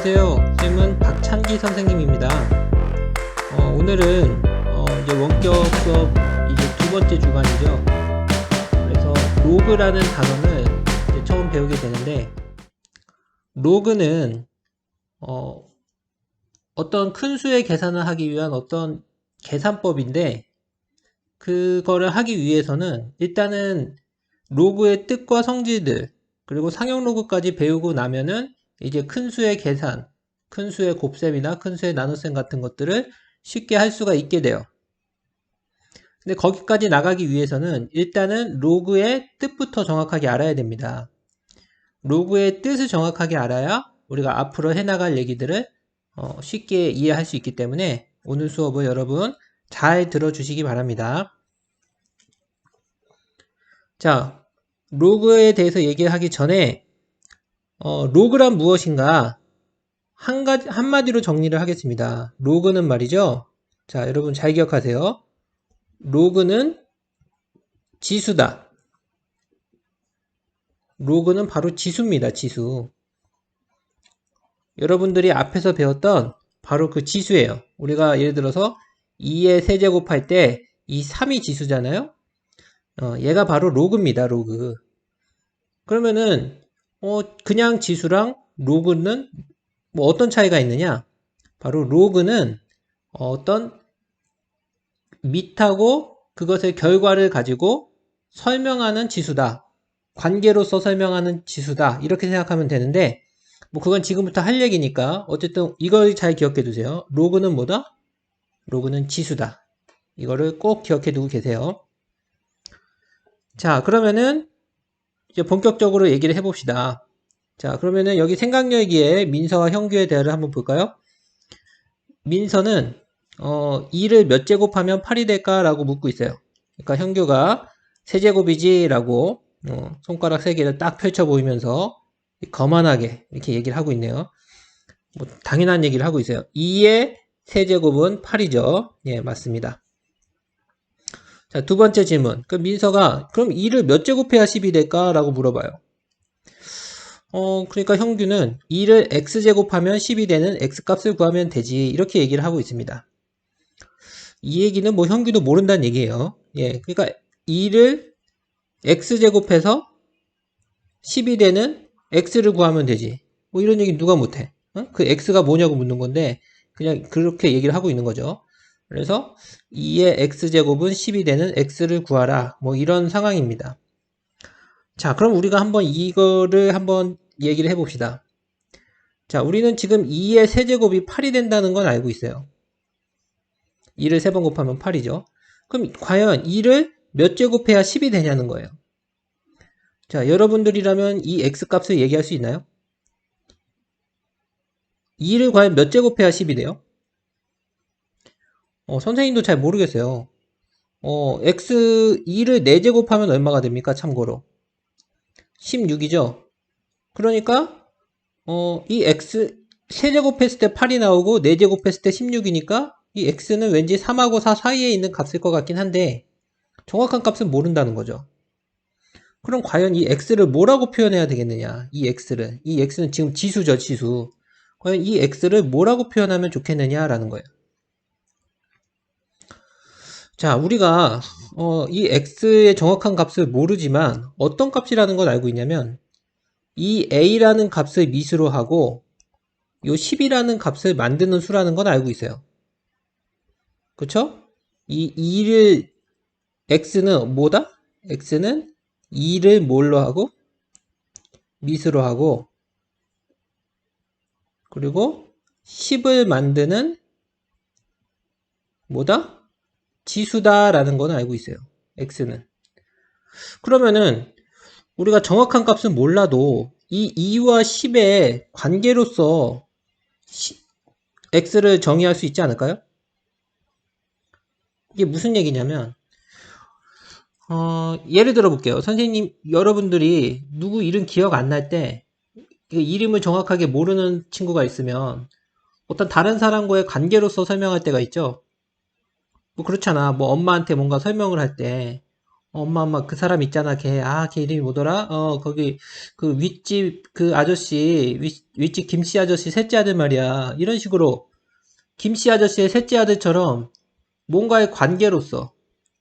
안녕하세요. 쌤은 박찬기 선생님입니다. 오늘은 이제 원격 수업 이제 두 번째 주간이죠. 그래서 로그라는 단어는 이제 처음 배우게 되는데, 로그는 어떤 큰 수의 계산을 하기 위한 어떤 계산법인데, 그거를 하기 위해서는 일단은 로그의 뜻과 성질들, 그리고 상용 로그까지 배우고 나면은 이제 큰 수의 계산, 큰 수의 곱셈이나 큰 수의 나눗셈 같은 것들을 쉽게 할 수가 있게 돼요. 근데 거기까지 나가기 위해서는 일단은 로그의 뜻부터 정확하게 알아야 됩니다. 로그의 뜻을 정확하게 알아야 우리가 앞으로 해나갈 얘기들을 쉽게 이해할 수 있기 때문에 오늘 수업을 여러분 잘 들어주시기 바랍니다. 자, 로그에 대해서 얘기하기 전에 로그란 무엇인가 한마디로 정리를 하겠습니다. 로그는 말이죠. 자, 여러분 잘 기억하세요. 로그는 지수다. 로그는 바로 지수입니다. 지수. 여러분들이 앞에서 배웠던 바로 그 지수예요. 우리가 예를 들어서 2의 세제곱 할 때 이 3이 지수잖아요. 얘가 바로 로그입니다. 로그. 그러면은 그냥 지수랑 로그는 뭐 어떤 차이가 있느냐? 바로 로그는 어떤 밑하고 그것의 결과를 가지고 설명하는 지수다. 관계로서 설명하는 지수다. 이렇게 생각하면 되는데, 뭐 그건 지금부터 할 얘기니까 어쨌든 이걸 잘 기억해 두세요. 로그는 뭐다? 로그는 지수다. 이거를 꼭 기억해 두고 계세요. 자, 그러면은 이제 본격적으로 얘기를 해봅시다. 자, 그러면은 여기 생각여기에 민서와 형규의 대화를 한번 볼까요? 민서는 2를 몇 제곱하면 8이 될까? 라고 묻고 있어요. 그러니까 형규가 세제곱이지? 라고 손가락 3개를 딱 펼쳐 보이면서 거만하게 이렇게 얘기를 하고 있네요. 뭐 당연한 얘기를 하고 있어요. 2의 세제곱은 8이죠. 예, 맞습니다. 자, 두 번째 질문. 그 민서가 그럼 2를 몇 제곱해야 10이 될까? 라고 물어봐요. 그러니까 형규는 2를 x제곱하면 10이 되는 x값을 구하면 되지. 이렇게 얘기를 하고 있습니다. 이 얘기는 뭐 형규도 모른다는 얘기예요. 예, 그러니까 2를 x제곱해서 10이 되는 x를 구하면 되지. 뭐 이런 얘기 누가 못해? 그 x가 뭐냐고 묻는 건데 그냥 그렇게 얘기를 하고 있는 거죠. 그래서 2의 x제곱은 10이 되는 x를 구하라. 뭐 이런 상황입니다. 자, 그럼 우리가 한번 이거를 한번 얘기를 해봅시다. 자, 우리는 지금 2의 세제곱이 8이 된다는 건 알고 있어요. 2를 3번 곱하면 8이죠. 그럼 과연 2를 몇 제곱해야 10이 되냐는 거예요. 자, 여러분들이라면 이 x값을 얘기할 수 있나요? 2를 과연 몇 제곱해야 10이 돼요? 선생님도 잘 모르겠어요. x 2를 4제곱하면 얼마가 됩니까? 참고로 16이죠. 그러니까 이 x 세제곱했을 때 8이 나오고 4제곱했을 때 16이니까 이 x는 왠지 3하고 4 사이에 있는 값일 것 같긴 한데 정확한 값은 모른다는 거죠. 그럼 과연 이 x를 뭐라고 표현해야 되겠느냐? 이 x는 지금 지수죠, 지수. 과연 이 x를 뭐라고 표현하면 좋겠느냐라는 거예요. 자, 우리가 이 x의 정확한 값을 모르지만 어떤 값이라는 걸 알고 있냐면 이 a라는 값을 미수로 하고 요 10이라는 값을 만드는 수라는 건 알고 있어요. 그쵸? 이 2를 x는 뭐다? x는 2를 뭘로 하고 미수로 하고 그리고 10을 만드는 뭐다? 지수다라는 건 알고 있어요. x는. 그러면은 우리가 정확한 값은 몰라도 이 2와 10의 관계로서 x를 정의할 수 있지 않을까요? 이게 무슨 얘기냐면 예를 들어 볼게요. 선생님, 여러분들이 누구 이름 기억 안 날 때 이름을 정확하게 모르는 친구가 있으면 어떤 다른 사람과의 관계로서 설명할 때가 있죠. 뭐 그렇잖아. 뭐 엄마한테 뭔가 설명을 할 때 엄마, 그 사람 있잖아, 걔 이름이 뭐더라? 거기, 그 윗집, 그 아저씨, 윗집 김씨 아저씨 셋째 아들 말이야. 이런 식으로, 김씨 아저씨의 셋째 아들처럼, 뭔가의 관계로서,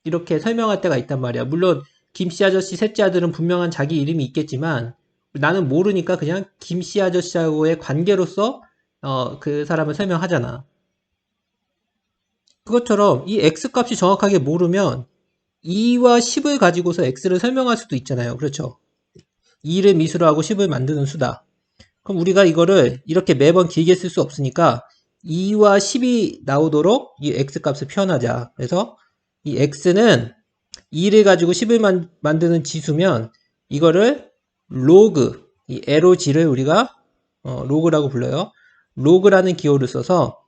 이렇게 설명할 때가 있단 말이야. 물론, 김씨 아저씨 셋째 아들은 분명한 자기 이름이 있겠지만, 나는 모르니까 그냥 김씨 아저씨하고의 관계로서, 그 사람을 설명하잖아. 그것처럼, 이 x 값이 정확하게 모르면, 2와 10을 가지고서 x를 설명할 수도 있잖아요. 그렇죠? 2를 미수로 하고 10을 만드는 수다. 그럼 우리가 이거를 이렇게 매번 길게 쓸 수 없으니까 2와 10이 나오도록 이 x 값을 표현하자. 그래서 이 x는 2를 가지고 10을 만드는 지수면 이거를 로그, 이 LOG를 우리가 로그라고 불러요. 로그라는 기호를 써서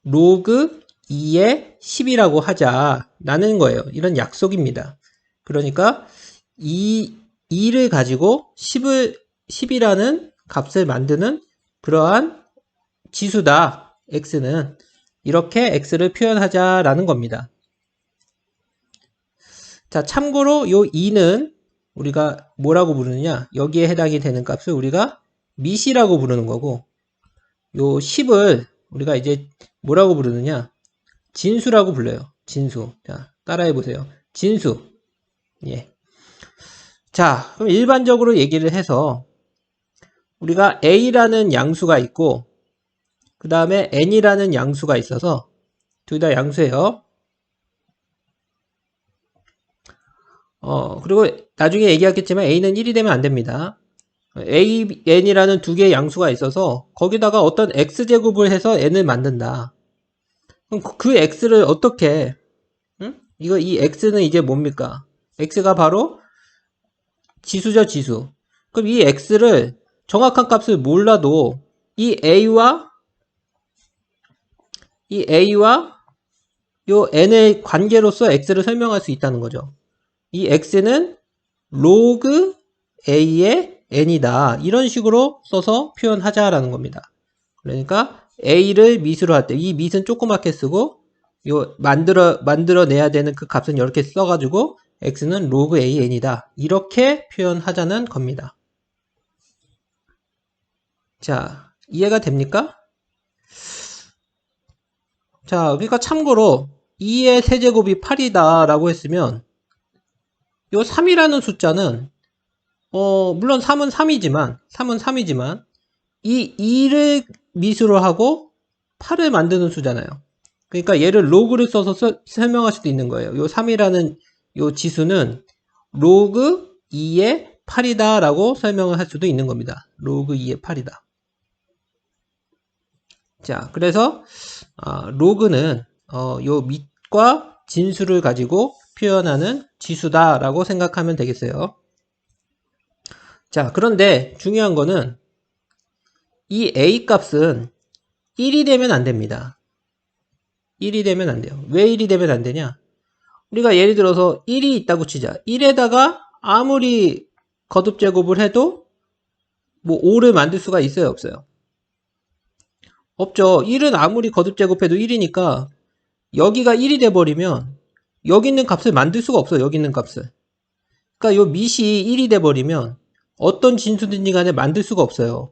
로그 2에 10이라고 하자라는 거예요. 이런 약속입니다. 그러니까 2를 가지고 10이라는 값을 만드는 그러한 지수다. x는 이렇게 x를 표현하자라는 겁니다. 자, 참고로 요 2는 우리가 뭐라고 부르느냐? 여기에 해당이 되는 값을 우리가 미시라고 부르는 거고 요 10을 우리가 이제 뭐라고 부르느냐? 진수라고 불러요. 진수. 자, 따라해 보세요. 진수. 예. 자, 그럼 일반적으로 얘기를 해서 우리가 a라는 양수가 있고 그 다음에 n이라는 양수가 있어서 둘 다 양수예요. 그리고 나중에 얘기하겠지만 a는 1이 되면 안 됩니다. a, n이라는 두 개의 양수가 있어서 거기다가 어떤 x제곱을 해서 n을 만든다. 그럼 그 x를 어떻게 이 x는 이제 뭡니까? x가 바로 지수죠, 지수. 그럼 이 x를 정확한 값을 몰라도 이 a와 요 n의 관계로서 x를 설명할 수 있다는 거죠. 이 x는 로그 a의 n이다. 이런 식으로 써서 표현하자라는 겁니다. 그러니까 a를 미수로 할 때 이 밑은 조그맣게 쓰고 요 만들어내야 되는 그 값은 이렇게 써가지고 x는 로그 a n이다. 이렇게 표현하자는 겁니다. 자, 이해가 됩니까? 자, 그러니까 참고로 2의 세제곱이 8이다 라고 했으면 요 3이라는 숫자는 물론 3은 3이지만 이 2를 미수로 하고 8을 만드는 수잖아요. 그러니까 얘를 로그를 써서 설명할 수도 있는 거예요. 요 3이라는 요 지수는 로그 2의 8이다 라고 설명을 할 수도 있는 겁니다. 로그 2의 8이다. 자, 그래서 로그는 요 밑과 진수를 가지고 표현하는 지수다 라고 생각하면 되겠어요. 자, 그런데 중요한 거는 이 a 값은 1이 되면 안 됩니다. 1이 되면 안 돼요. 왜 1이 되면 안 되냐? 우리가 예를 들어서 1이 있다고 치자. 1에다가 아무리 거듭 제곱을 해도 뭐 5를 만들 수가 있어요, 없어요? 없죠. 1은 아무리 거듭 제곱해도 1이니까 여기가 1이 돼버리면 여기 있는 값을 만들 수가 없어요. 여기 있는 값을. 그러니까 요 밑이 1이 돼버리면 어떤 진수든지 간에 만들 수가 없어요.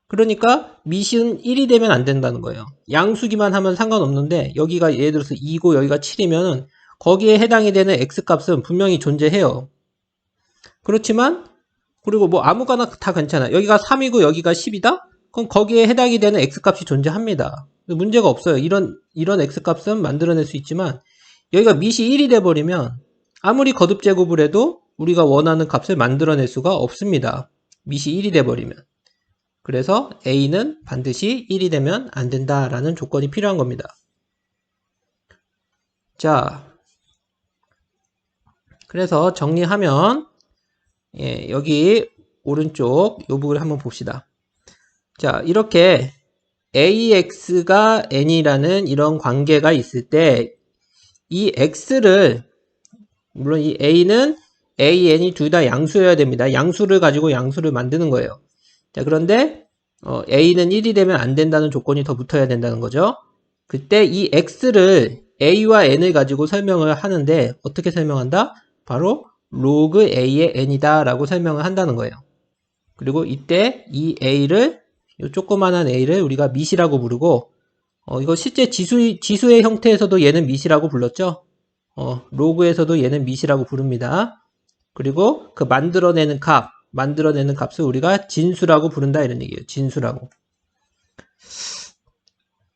그러니까 밑은 1이 되면 안 된다는 거예요. 양수기만 하면 상관없는데 여기가 예를 들어서 2고 여기가 7이면 거기에 해당이 되는 x값은 분명히 존재해요. 그렇지만 그리고 뭐 아무거나 다 괜찮아. 여기가 3이고 여기가 10이다? 그럼 거기에 해당이 되는 x값이 존재합니다. 문제가 없어요. 이런 x값은 만들어낼 수 있지만 여기가 밑이 1이 돼버리면 아무리 거듭 제곱을 해도 우리가 원하는 값을 만들어낼 수가 없습니다. 밑이 1이 돼버리면. 그래서 a는 반드시 1이 되면 안 된다라는 조건이 필요한 겁니다. 자, 그래서 정리하면 여기 오른쪽 요 부분을 한번 봅시다. 자, 이렇게 ax가 n이라는 이런 관계가 있을 때 이 x를 물론 이 a는 a, n이 둘 다 양수여야 됩니다. 양수를 가지고 양수를 만드는 거예요. 자, 그런데 a는 1이 되면 안 된다는 조건이 더 붙어야 된다는 거죠. 그때 이 x를 a와 n을 가지고 설명을 하는데 어떻게 설명한다? 바로 로그 a의 n이다 라고 설명을 한다는 거예요. 그리고 이때 이 a를, 이 조그만한 a를 우리가 밑이라고 부르고, 이거 실제 지수의 형태에서도 얘는 밑이라고 불렀죠? 로그에서도 얘는 밑이라고 부릅니다. 그리고 그 만들어내는 값을 우리가 진수라고 부른다 이런 얘기예요. 진수라고.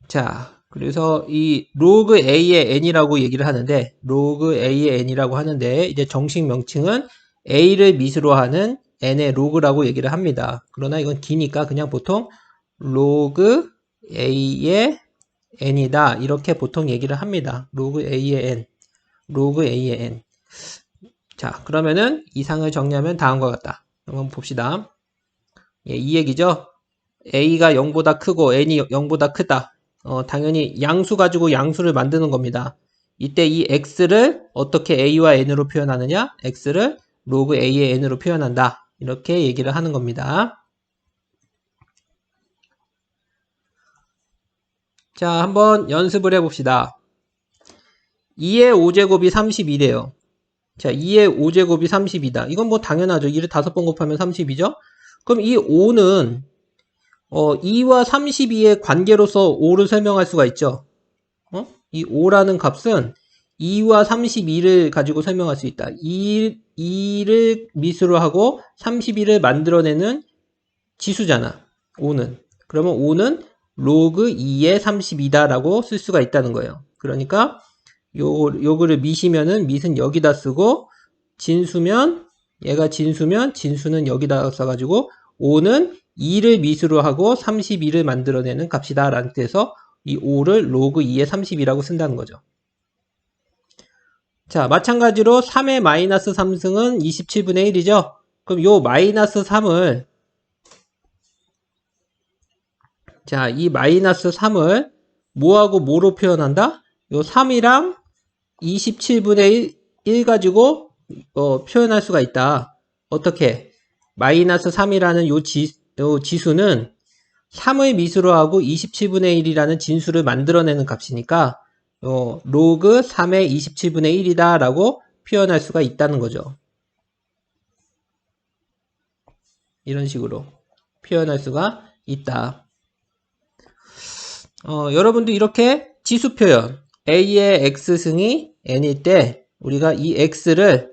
자, 그래서 이 로그 a의 n이라고 얘기를 하는데, 로그 a의 n이라고 하는데, 이제 정식 명칭은 a를 밑으로 하는 n의 로그라고 얘기를 합니다. 그러나 이건 기니까 그냥 보통 로그 a의 n이다 이렇게 보통 얘기를 합니다. 로그 a의 n, 로그 a의 n. 자, 그러면은 이상을 정리하면 다음과 같다. 한번 봅시다. 예, 이 얘기죠. a가 0보다 크고 n이 0보다 크다. 당연히 양수 가지고 양수를 만드는 겁니다. 이때 이 x를 어떻게 a와 n으로 표현하느냐? x를 로그 a의 n으로 표현한다. 이렇게 얘기를 하는 겁니다. 자, 한번 연습을 해봅시다. 2의 5제곱이 30이래요. 자, 2의 5제곱이 30이다. 이건 뭐 당연하죠. 2를 5번 곱하면 30이죠? 그럼 이 5는 2와 32의 관계로서 5를 설명할 수가 있죠. 이 5라는 값은 2와 32를 가지고 설명할 수 있다. 2를 밑으로 하고 32를 만들어내는 지수잖아. 5는. 그러면 5는 로그 2의 30이다 라고 쓸 수가 있다는 거예요. 그러니까 요거를 밑이면은 밑은 여기다 쓰고, 진수면 얘가 진수면 진수는 여기다 써가지고 5는 2를 밑으로 하고 32를 만들어내는 값이다 라는 뜻에서 이 5를 로그 2의 30이라고 쓴다는 거죠. 자, 마찬가지로 3의 마이너스 3승은 27분의 1이죠. 그럼 요 마이너스 3을, 자, 이 마이너스 3을 뭐하고 뭐로 표현한다? 요 3이랑 27분의 1 가지고 표현할 수가 있다. 어떻게? 마이너스 3이라는 요 지수는 3의 미수로 하고 27분의 1이라는 진수를 만들어내는 값이니까 로그 3의 27분의 1이다 라고 표현할 수가 있다는 거죠. 이런 식으로 표현할 수가 있다. 여러분도 이렇게 지수 표현 a의 x승이 n일 때 우리가 이 x를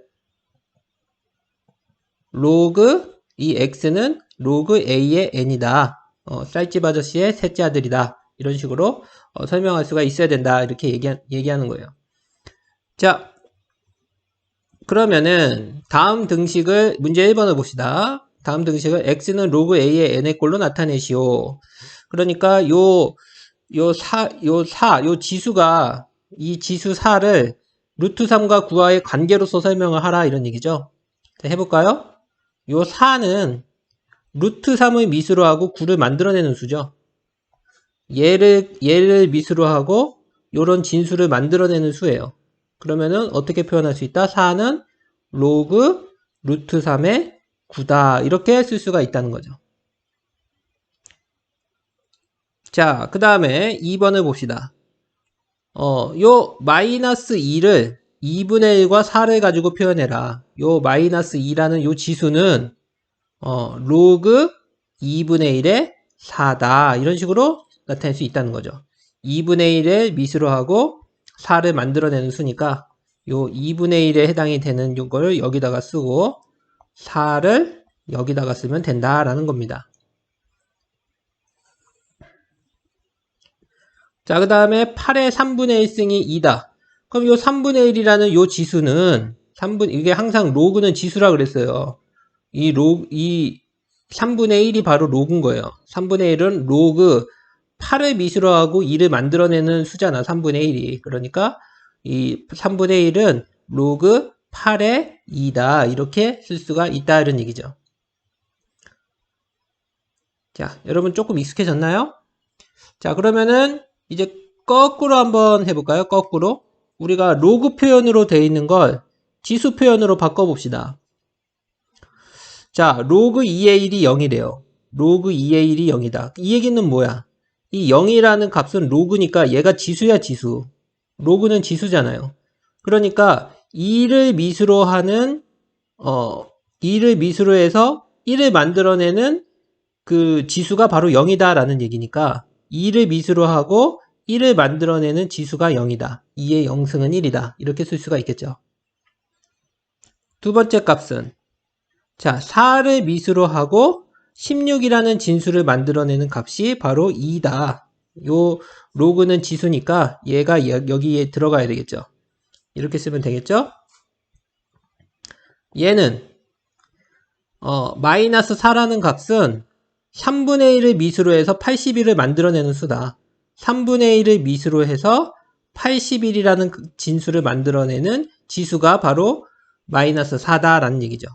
이 x는 로그 a의 n이다. 쌀집 아저씨의 셋째 아들이다. 이런 식으로 설명할 수가 있어야 된다. 이렇게 얘기하는 거예요. 자, 그러면은 다음 등식을 문제 1번을 봅시다. 다음 등식을 x는 로그 a의 n의 꼴로 나타내시오. 그러니까 요 지수가 이 지수 4를 루트 3과 9와의 관계로서 설명을 하라 이런 얘기죠. 자, 해볼까요? 요 4는 루트 3의 미수로 하고 9를 만들어내는 수죠. 얘를 미수로 하고 요런 진수를 만들어내는 수예요. 그러면은 어떻게 표현할 수 있다? 4는 로그 루트 3의 9다. 이렇게 쓸 수가 있다는 거죠. 자, 그 다음에 2번을 봅시다. 요 마이너스 2를 2분의 1과 4를 가지고 표현해라. 요 마이너스 2라는 요 지수는 로그 2분의 1의 4다. 이런 식으로 나타낼 수 있다는 거죠. 2분의 1을 미수로 하고 4를 만들어내는 수니까 요 2분의 1에 해당이 되는 요거를 여기다가 쓰고 4를 여기다가 쓰면 된다라는 겁니다. 자, 그 다음에 8의 3분의 1승이 2다. 그럼 요 3분의 1이라는 요 지수는 이게 항상 로그는 지수라 그랬어요. 이 3분의 1이 바로 로그인 거예요. 3분의 1은 로그 8을 미수로 하고 2를 만들어내는 수잖아. 3분의 1이. 그러니까 이 3분의 1은 로그 8의 2다. 이렇게 쓸 수가 있다. 이런 얘기죠. 자, 여러분 조금 익숙해졌나요? 자, 그러면은 이제 거꾸로 한번 해볼까요? 거꾸로. 우리가 로그 표현으로 되어 있는 걸 지수 표현으로 바꿔봅시다. 자, 로그 2의 1이 0이래요. 로그 2의 1이 0이다. 이 얘기는 뭐야? 이 0이라는 값은 로그니까 얘가 지수야, 지수. 로그는 지수잖아요. 그러니까 2를 미수로 하는 2를 미수로 해서 1을 만들어내는 그 지수가 바로 0이다 라는 얘기니까 2를 미수로 하고 1을 만들어내는 지수가 0이다. 2의 0승은 1이다. 이렇게 쓸 수가 있겠죠. 두 번째 값은 자 4를 미수로 하고 16이라는 진수를 만들어내는 값이 바로 2다. 요 로그는 지수니까 얘가 여기에 들어가야 되겠죠. 이렇게 쓰면 되겠죠. 얘는 마이너스 4라는 값은 3분의 1을 미수로 해서 81을 만들어내는 수다. 3분의 1을 미수로 해서 81이라는 진수를 만들어내는 지수가 바로 마이너스 4다라는 얘기죠.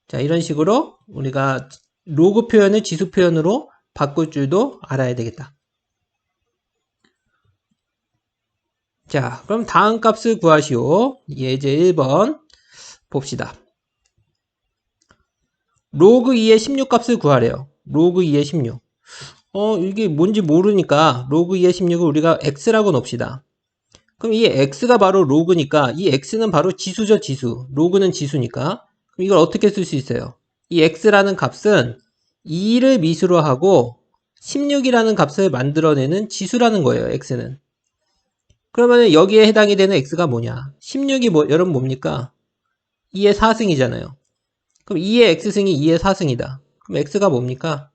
자, 이런 식으로 우리가 로그 표현을 지수 표현으로 바꿀 줄도 알아야 되겠다. 자, 그럼 다음 값을 구하시오. 예제 1번 봅시다. 로그 2의 16 값을 구하래요. 로그 2의 16. 이게 뭔지 모르니까 로그 2의 16을 우리가 x라고 놓읍시다. 그럼 이 x가 바로 로그니까 이 x는 바로 지수죠, 지수. 로그는 지수니까. 그럼 이걸 어떻게 쓸 수 있어요? 이 x라는 값은 2를 미수로 하고 16이라는 값을 만들어내는 지수라는 거예요, x는. 그러면 여기에 해당이 되는 x가 뭐냐? 16이 여러분 뭡니까? 2의 4승이잖아요. 그럼 2의 x승이 2의 4승이다. 그럼 x가 뭡니까?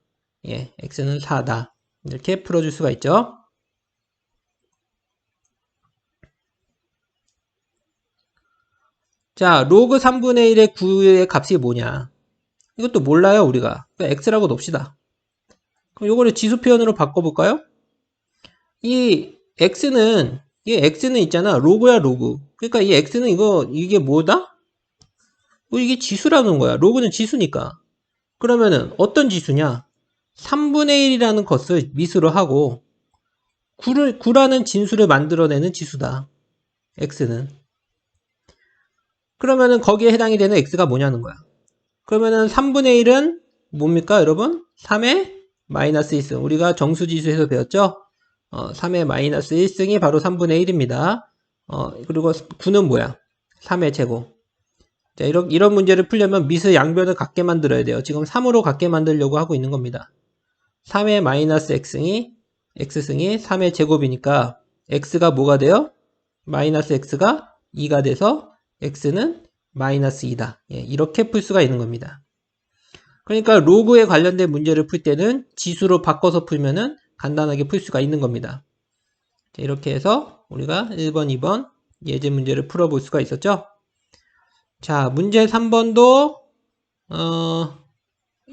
예, x는 4다. 이렇게 풀어줄 수가 있죠. 자, 로그 3분의 1의 9의 값이 뭐냐? 이것도 몰라요, 우리가. x라고 놓읍시다. 그럼 요거를 지수 표현으로 바꿔볼까요? 이 x는 있잖아. 로그야, 로그. 그러니까 이 x는 이게 뭐다? 이게 지수라는 거야. 로그는 지수니까. 그러면은 어떤 지수냐? 3분의 1이라는 것을 미수로 하고 9라는 진수를 만들어내는 지수다. x는. 그러면은 거기에 해당이 되는 x가 뭐냐는 거야. 그러면은 3분의 1은 뭡니까, 여러분? 3의 마이너스 1승. 우리가 정수지수에서 배웠죠? 3의 마이너스 1승이 바로 3분의 1입니다. 그리고 9는 뭐야? 3의 제곱. 자, 이런 문제를 풀려면 미수 양변을 같게 만들어야 돼요. 지금 3으로 같게 만들려고 하고 있는 겁니다. 3의 마이너스 x승이 3의 제곱이니까 x가 뭐가 돼요? 마이너스 x가 2가 돼서 x는 마이너스 2다. 예, 이렇게 풀 수가 있는 겁니다. 그러니까 로그에 관련된 문제를 풀 때는 지수로 바꿔서 풀면은 간단하게 풀 수가 있는 겁니다. 자, 이렇게 해서 우리가 1번, 2번 예제 문제를 풀어볼 수가 있었죠. 자, 문제 3번도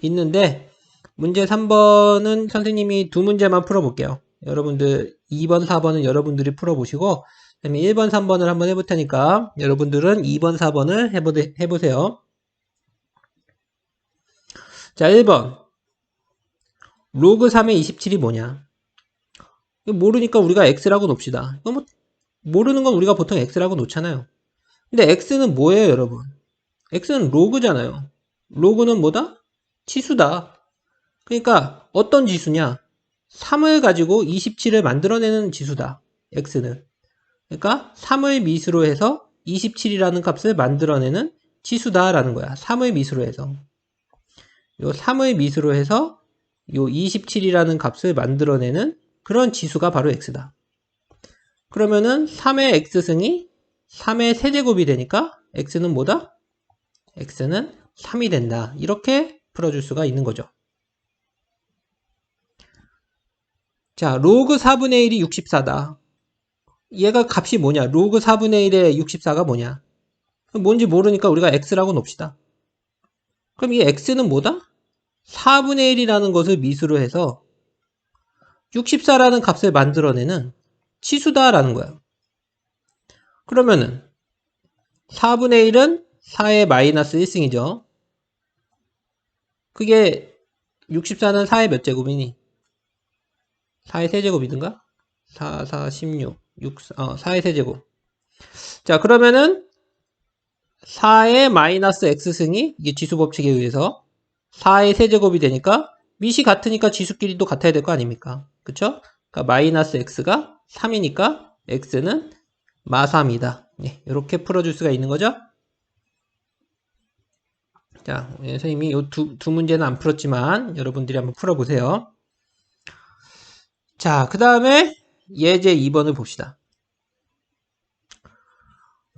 있는데 문제 3번은 선생님이 두 문제만 풀어볼게요. 여러분들 2번, 4번은 여러분들이 풀어보시고 그다음에 1번, 3번을 한번 해볼 테니까 여러분들은 2번, 4번을 해보세요. 자, 1번. 로그 3의 27이 뭐냐? 이거 모르니까 우리가 x라고 놓읍시다. 이거 뭐 모르는 건 우리가 보통 x라고 놓잖아요. 근데 x는 뭐예요, 여러분? x는 로그잖아요. 로그는 뭐다? 치수다. 그러니까 어떤 지수냐? 3을 가지고 27을 만들어내는 지수다. x는. 그러니까 3을 미수로 해서 27이라는 값을 만들어내는 지수다라는 거야. 3을 미수로 해서. 요 3을 미수로 해서 요 27이라는 값을 만들어내는 그런 지수가 바로 x다. 그러면은 3의 x승이 3의 세제곱이 되니까 x는 뭐다? x는 3이 된다. 이렇게 풀어줄 수가 있는 거죠. 자, 로그 4분의 1이 64다. 얘가 값이 뭐냐? 로그 4분의 1의 64가 뭐냐? 뭔지 모르니까 우리가 x라고 놓읍시다. 그럼 이 x는 뭐다? 4분의 1이라는 것을 미수로 해서 64라는 값을 만들어내는 치수다라는 거야. 그러면은 4분의 1은 4의 마이너스 1승이죠. 그게 64는 4의 몇 제곱이니? 4의 세제곱이든가? 4, 4, 16, 4의 세제곱. 자, 그러면은 4의 마이너스 x승이 이게 지수 법칙에 의해서 4의 세제곱이 되니까 밑이 같으니까 지수끼리도 같아야 될 거 아닙니까? 그쵸? 그러니까 마이너스 x가 3이니까 x는 마3이다. 네, 이렇게 풀어줄 수가 있는 거죠. 자, 선생님이 이 두 문제는 안 풀었지만 여러분들이 한번 풀어보세요. 자, 그 다음에 예제 2번을 봅시다.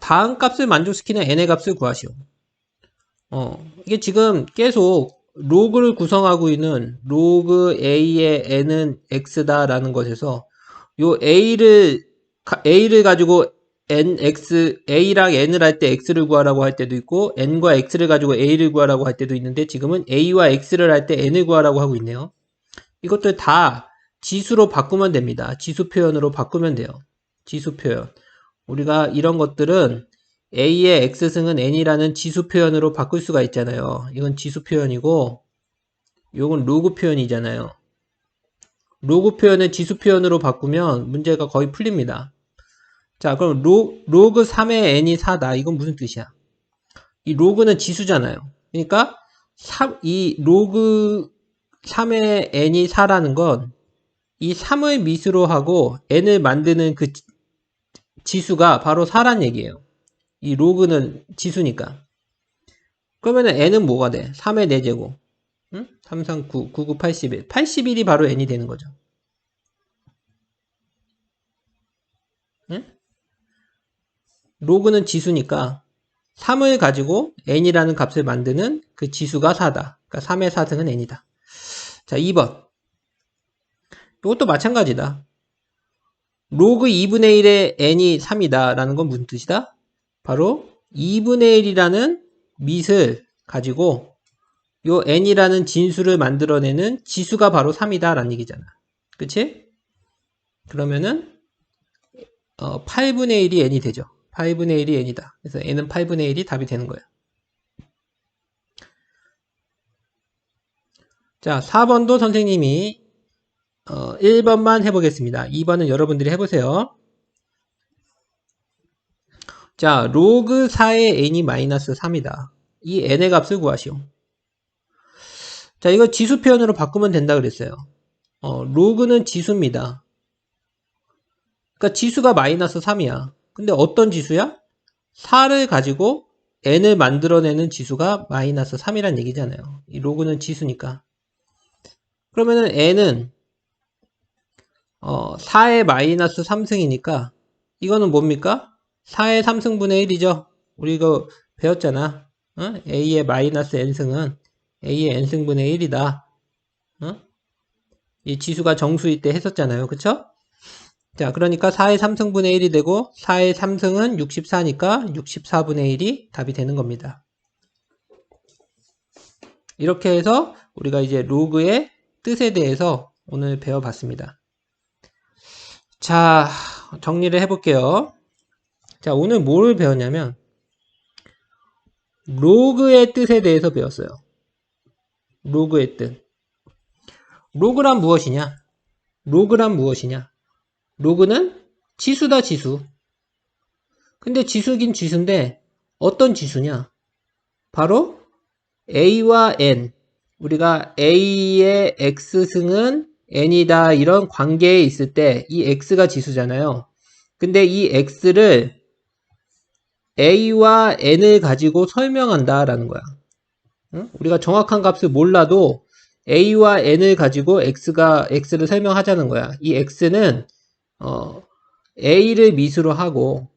다음 값을 만족시키는 n의 값을 구하시오. 이게 지금 계속 로그를 구성하고 있는 로그 a의 n은 x다라는 것에서 요 a를 가지고 a랑 n을 할 때 x를 구하라고 할 때도 있고 n과 x를 가지고 a를 구하라고 할 때도 있는데 지금은 a와 x를 할 때 n을 구하라고 하고 있네요. 이것들 다 지수로 바꾸면 됩니다. 지수 표현으로 바꾸면 돼요. 지수 표현. 우리가 이런 것들은 a의 x승은 n이라는 지수 표현으로 바꿀 수가 있잖아요. 이건 지수 표현이고 이건 로그 표현이잖아요. 로그 표현을 지수 표현으로 바꾸면 문제가 거의 풀립니다. 자, 그럼 로그 3의 n이 4다. 이건 무슨 뜻이야? 이 로그는 지수잖아요. 그러니까 이 로그 3의 n이 4라는 건 이 3을 미수로 하고 n을 만드는 그 지수가 바로 4란 얘기예요. 이 로그는 지수니까. 그러면은 n은 뭐가 돼? 3의 4제곱. 응? 3, 3, 9, 9, 9, 81. 81이 바로 n이 되는 거죠. 응? 로그는 지수니까 3을 가지고 n이라는 값을 만드는 그 지수가 4다. 그러니까 3의 4승은 n이다. 자, 2번. 이것도 마찬가지다. 로그 2분의 1의 n이 3이다 라는 건 무슨 뜻이다? 바로 2분의 1이라는 밑을 가지고 요 n이라는 진수를 만들어내는 지수가 바로 3이다 라는 얘기잖아. 그치? 그러면은 8분의 1이 n이 되죠. 8분의 1이 n이다. 그래서 n은 8분의 1이 답이 되는 거예요. 자, 4번도 선생님이 1번만 해보겠습니다. 2번은 여러분들이 해보세요. 자, 로그 4의 n이 마이너스 3이다. 이 n의 값을 구하시오. 자, 이거 지수 표현으로 바꾸면 된다 그랬어요. 로그는 지수입니다. 그러니까 지수가 마이너스 3이야. 근데 어떤 지수야? 4를 가지고 n을 만들어내는 지수가 마이너스 3이란 얘기잖아요. 이 로그는 지수니까. 그러면은 n은 4의 마이너스 3승이니까 이거는 뭡니까? 4의 3승분의 1이죠. 우리 이거 배웠잖아. a의 마이너스 n승은 a의 n승분의 1이다. 이 지수가 정수일 때 했었잖아요. 그쵸? 자, 그러니까 4의 3승분의 1이 되고 4의 3승은 64니까 64분의 1이 답이 되는 겁니다. 이렇게 해서 우리가 이제 로그의 뜻에 대해서 오늘 배워봤습니다. 자, 정리를 해볼게요. 자, 오늘 뭘 배웠냐면 로그의 뜻에 대해서 배웠어요. 로그의 뜻. 로그란 무엇이냐? 로그란 무엇이냐? 로그는 지수다, 지수. 근데 지수긴 지수인데 어떤 지수냐? 바로 a와 n. 우리가 a의 x승은 n이다 이런 관계에 있을 때 이 x가 지수잖아요. 근데 이 x를 a와 n을 가지고 설명한다 라는 거야. 응? 우리가 정확한 값을 몰라도 a와 n을 가지고 x를 설명하자는 거야. 이 x는 a를 미수로 하고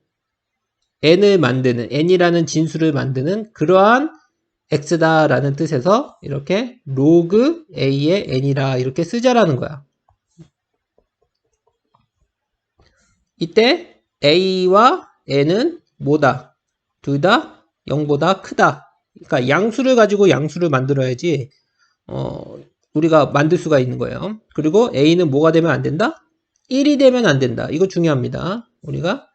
n을 만드는 n이라는 진수를 만드는 그러한 x다 라는 뜻에서 이렇게 로그 a의 n이라 이렇게 쓰자라는 거야. 이때 a와 n은 뭐다? 둘 다 0보다 크다. 그러니까 양수를 가지고 양수를 만들어야지 우리가 만들 수가 있는 거예요. 그리고 a는 뭐가 되면 안 된다? 1이 되면 안 된다. 이거 중요합니다. 우리가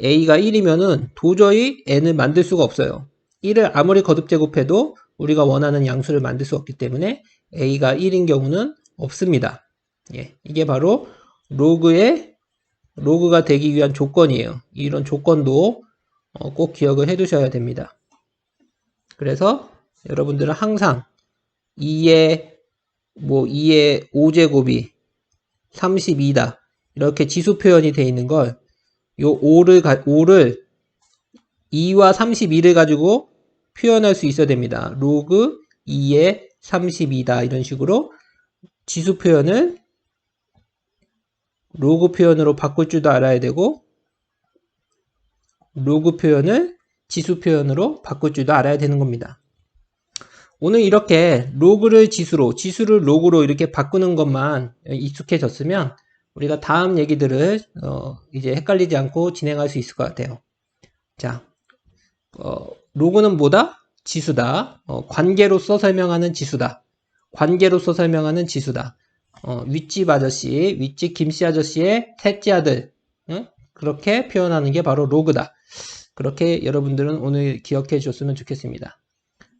a가 1이면은 도저히 n을 만들 수가 없어요. 1을 아무리 거듭 제곱해도 우리가 원하는 양수를 만들 수 없기 때문에 a가 1인 경우는 없습니다. 예, 이게 바로 로그가 되기 위한 조건이에요. 이런 조건도 꼭 기억을 해 두셔야 됩니다. 그래서 여러분들은 항상 2의 5제곱이 32다. 이렇게 지수 표현이 되어 있는 걸 요 5를 2와 32를 가지고 표현할 수 있어야 됩니다. 로그 2의 32다. 이런 식으로 지수 표현을 로그 표현으로 바꿀 줄도 알아야 되고, 로그 표현을 지수 표현으로 바꿀 줄도 알아야 되는 겁니다. 오늘 이렇게 로그를 지수로, 지수를 로그로 이렇게 바꾸는 것만 익숙해졌으면 우리가 다음 얘기들을 이제 헷갈리지 않고 진행할 수 있을 것 같아요. 자, 로그는 뭐다? 지수다. 관계로서 설명하는 지수다. 관계로서 설명하는 지수다. 윗집 아저씨, 윗집 김씨 아저씨의 셋째 아들, 응? 그렇게 표현하는 게 바로 로그다. 그렇게 여러분들은 오늘 기억해 주셨으면 좋겠습니다.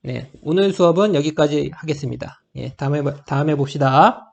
네, 오늘 수업은 여기까지 하겠습니다. 예, 다음에 봅시다.